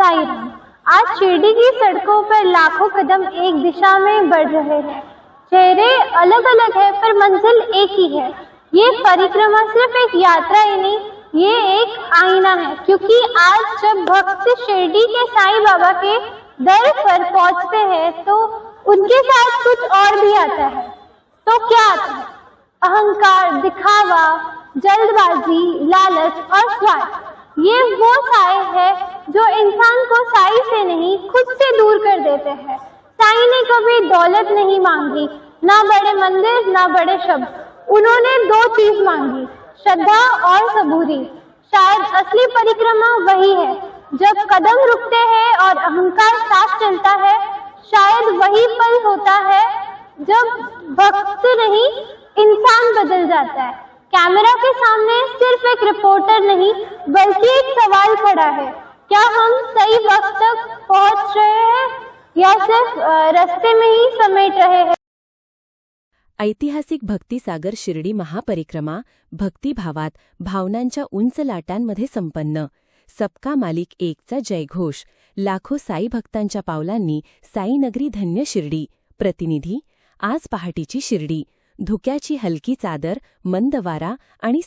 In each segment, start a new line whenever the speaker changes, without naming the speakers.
साईराम। आज शिरडी की सड़कों पर लाखों कदम एक दिशा में बढ़ रहे हैं। चेहरे अलग अलग है पर मंजिल एक ही है। ये परिक्रमा सिर्फ एक यात्रा ही नहीं, ये एक आईना है, क्योंकि आज जब भक्त शिरडी के साईं बाबा के दर पर पहुंचते हैं तो उनके साथ कुछ और भी आता है। तो क्या आता है? अहंकार, दिखावा, जल्दबाजी, लालच और स्वार्थ। ये वो साए है जो इंसान को साई से नहीं खुद से दूर कर देते हैं। साई ने कभी दौलत नहीं मांगी, ना बड़े मंदिर ना बड़े शब्द। उन्होंने दो चीज मांगी, श्रद्धा और सबूरी। शायद असली परिक्रमा वही है, जब कदम रुकते हैं और अहंकार साथ चलता है। शायद वही पल होता है जब भक्त नहीं इंसान बदल जाता है। कैमरा के सामने सिर्फ एक रिपोर्टर नहीं बल्कि एक सवाल खड़ा है, क्या हम सही वक्त तक पहुंच रहे हैं या सिर्फ रास्ते में ही समेट रहे हैं?
ऐतिहासिक भक्तिसागर शिर्डी महापरिक्रमा भक्तिभावात भावनांच्या उंच लाटांमध्ये संपन्न। सबका मालिक एकचा जयघोष, लाखो साई भक्तांच्या पावलांनी साईनगरी धन्य शिर्डी। प्रतिनिधी आज पहाटेची शिर्डी, धुक्याची हलकी चादर, मंद वारा आणि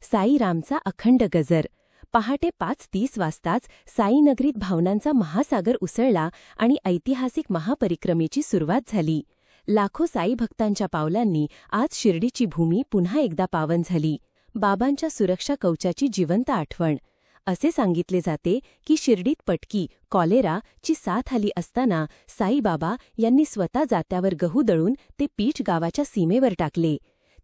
साईरामचा अखंड गजर। पहाटे 5:30 वाजताच साईनगरीत भावनांचा महासागर उसळला आणि ऐतिहासिक महापरिक्रमेची सुरुवात झाली। लाखो साई भक्तांच्या पावलांनी आज शिर्डीची भूमी पुन्हा एकदा पावन झाली। बाबांच्या सुरक्षा कवचाची जिवंत आठवण। असे सांगितले जाते की शिर्डीत पटकी, कॉलेरा ची साथ आली असताना साईबाबा यांनी स्वतः जात्यावर गहू दळून ते पीठ गावाच्या सीमेवर टाकले।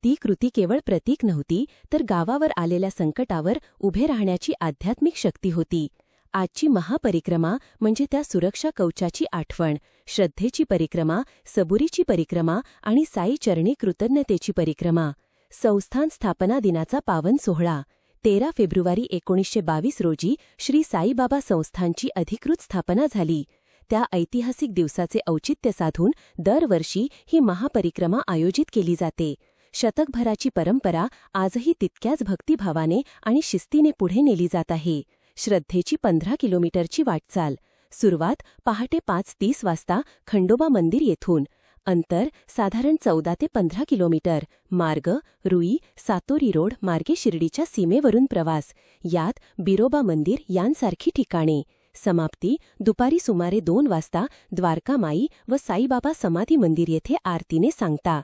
ती कृती केवळ प्रतीक नव्हती, तर गावावर आलेल्या संकटावर उभे राहण्याची आध्यात्मिक शक्ती होती। आजची महापरिक्रमा म्हणजे त्या सुरक्षा कवचाची आठवण, श्रद्धेची परिक्रमा, सबुरीची परिक्रमा आणि साई चरणी कृतज्ञतेची परिक्रमा। संस्थान स्थापना दिनाचा पावन सोहळा 13 फेब्रुवारी 1922 रोजी श्री साईबाबा संस्थानची अधिकृत स्थापना झाली। त्या ऐतिहासिक दिवसाचे औचित्य साधून दरवर्षी ही महापरिक्रमा आयोजित केली जाते। शतकभराची परंपरा आजही तितक्याच भक्तिभावाने आणि शिस्तीने पुढे नेली जात आहे। श्रद्धेची 15 किलोमीटरची वाटचाल। सुरुवात पहाटे 5:30 वाजता खंडोबा मंदिर येथून। अंतर साधारण 14 ते 15 किलोमीटर। मार्ग रुई सातोरी रोड मार्गे शिर्डीच्या सीमेवरून प्रवास, यात बिरोबा मंदिर यांसारखी ठिकाणे। समाप्ती दुपारी सुमारे 2 वाजता द्वारकामाई व साईबाबा समाधी मंदिर येथे आरतीने सांगता।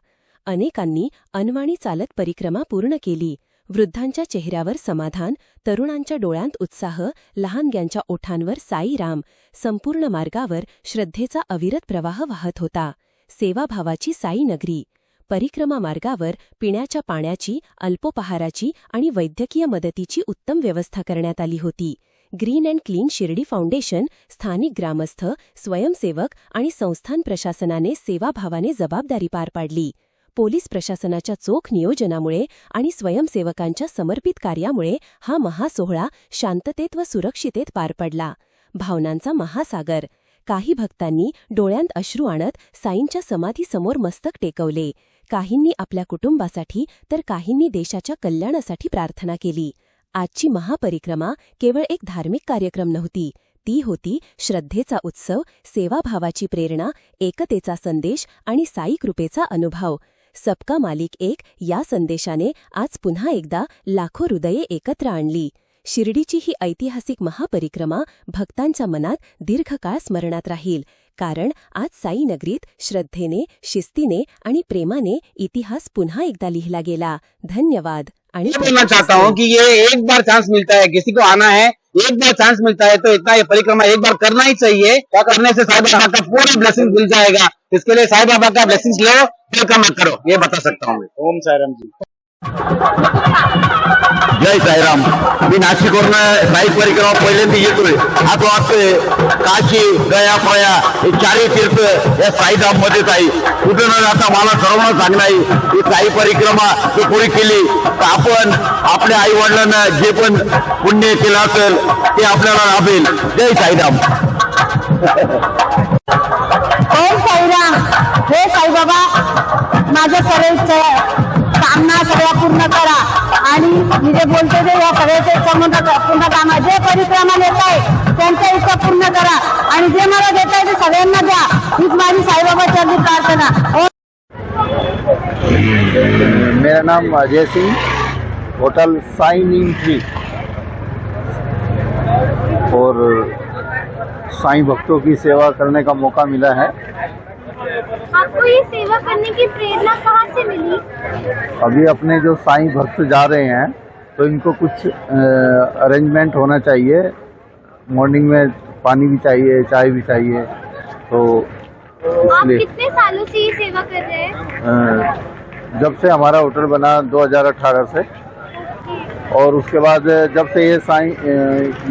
अनेकांनी अनवाणी चालत परिक्रमा पूर्ण केली। वृद्धांच्या चेहऱ्यावर समाधान, तरुणांच्या डोळ्यांत उत्साह, लहानग्यांच्या ओठांवर साईराम। संपूर्ण मार्गावर श्रद्धेचा अविरत प्रवाह वाहत होता। सेवाभावाची साईनगरी। परिक्रमा मार्गावर पिण्याच्या पाण्याची, अल्पोपहाराची आणि वैद्यकीय मदतीची उत्तम व्यवस्था करण्यात आली होती। Green and clean Shirdi foundation, स्थानिक ग्रामस्थ, स्वयंसेवक आणि संस्थान प्रशासनाने सेवाभावाने जबाबदारी पार पाडली। पोलीस प्रशासनाच्या चोख नियोजनामुळे आणि स्वयंसेवकांच्या समर्पित कार्यामुळे हा महासोहळा शांततेत व सुरक्षितेत पार पडला। भावनांचा महासागर। काही भक्तांनी डोळ्यांत अश्रू आणत साईंच्या समाधीसमोर मस्तक टेकवले। काहींनी आपल्या कुटुंबासाठी तर काहींनी देशाच्या कल्याणासाठी प्रार्थना केली। आजची महापरिक्रमा केवळ एक धार्मिक कार्यक्रम नव्हती, ती होती श्रद्धेचा उत्सव, सेवाभावाची प्रेरणा, एकतेचा संदेश आणि साई कृपेचा अनुभव। सबका मालिक एक या संदेशाने आज पुन्हा एकदा लाखो हृदये एकत्र आणली। शिर्डीची ही ऐतिहासिक महापरिक्रमा भक्तांच्या मनात दीर्घकाळ स्मरणात राहील, कारण आज साईनगरीत श्रद्धेने, शिस्तीने आणि प्रेमाने इतिहास पुन्हा एकदा लिहिला गेला। धन्यवाद। आणि
बोलना चाहता हूँ कि ये एक बार चांस मिलता है, किसी को आना है, एक बार चांस मिलता है तो इतना ये परिक्रमा एक बार करना ही चाहिए। क्या करने से साईं बाबा का पूरा ब्लेसिंग मिल जाएगा। इसके लिए साईं बाबा का ब्लेसिंग लो, परिक्रमा करो, ये बता सकता हूँ। ओम साईराम जी।
जय साईराम। मी नाशिकवरून साई परिक्रमा पहिल्यांदा येतोय। आज वाटतोय काशी, गया, प्रया हे चारही तीर्थ या साईधाम मध्येच आहे। कुठं न जाता मला सर्वांना सांगणं आहे की साई परिक्रमा जर पुरी केली तर आपण आपल्या आई वडिलांना जे पण पुण्य केलं असेल ते आपल्याला लाभेल। जय साईराम।
ओम साईराम। हे साईबाबा, माझं सर्व कामना सगळ्या पूर्ण करा आणि मी जे बोलते ते या सगळ्याचे संबंध पूर्ण कामा जे परिक्रमा येत आहे ते
त्यांच्या इच्छा पूर्ण करा आणि जे मला देता आहे ते सगळ्यांना द्या, हीच माझी साईबाबाची प्रार्थना.
मेरा नाम Ajay Singh, hotel sign in tree, और साईं भक्तों की सेवा करने का मौका मिला है.
आपको ये सेवा करने की प्रेरणा कहाँ से मिली?
अभी अपने जो साईं भक्त जा रहे हैं तो इनको कुछ अरेंजमेंट होना चाहिए. मॉर्निंग में पानी भी चाहिए, चाय भी चाहिए, तो
आप
इसलिए
कितने सालों से ये सेवा कर रहे हैं?
जब से हमारा होटल बना 2018 से, और उसके बाद जब से ये साईं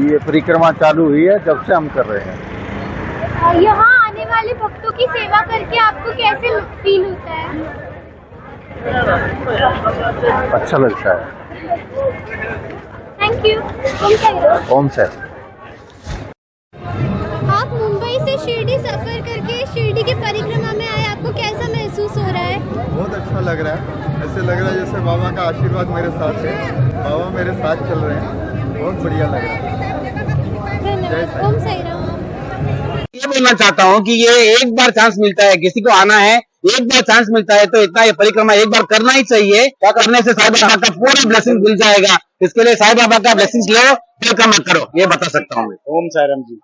ये परिक्रमा चालू हुई है, जब से हम कर रहे हैं.
यहाँ आने वाले भक्तों की सेवा करके आपको कैसे फील होता है?
अच्छा लगता है.
Thank you.
ओम सर.
आप मुंबई से शिरडी सफर करके शिरडी की परिक्रमा में आए, आपको कैसा महसूस हो रहा है?
बहुत अच्छा लग रहा है. ऐसे लग रहा है जैसे बाबा का आशीर्वाद मेरे साथ है, बाबा मेरे साथ चल रहे हैं. बहुत बढ़िया लग रहा है.
धन्यवाद. ओम साई राम.
ये बोलना चाहता हूँ कि ये एक बार चांस मिलता है, किसी को आना है, एक बार चांस मिलता है तो इतना ये परिक्रमा एक बार करना ही चाहिए. क्या करने से साईं बाबा का पूरा ब्लेसिंग मिल जाएगा. इसके लिए साईं बाबा का ब्लेसिंग लो, फिर कम करो, ये बता सकता हूँ मैं. ओम साई राम जी.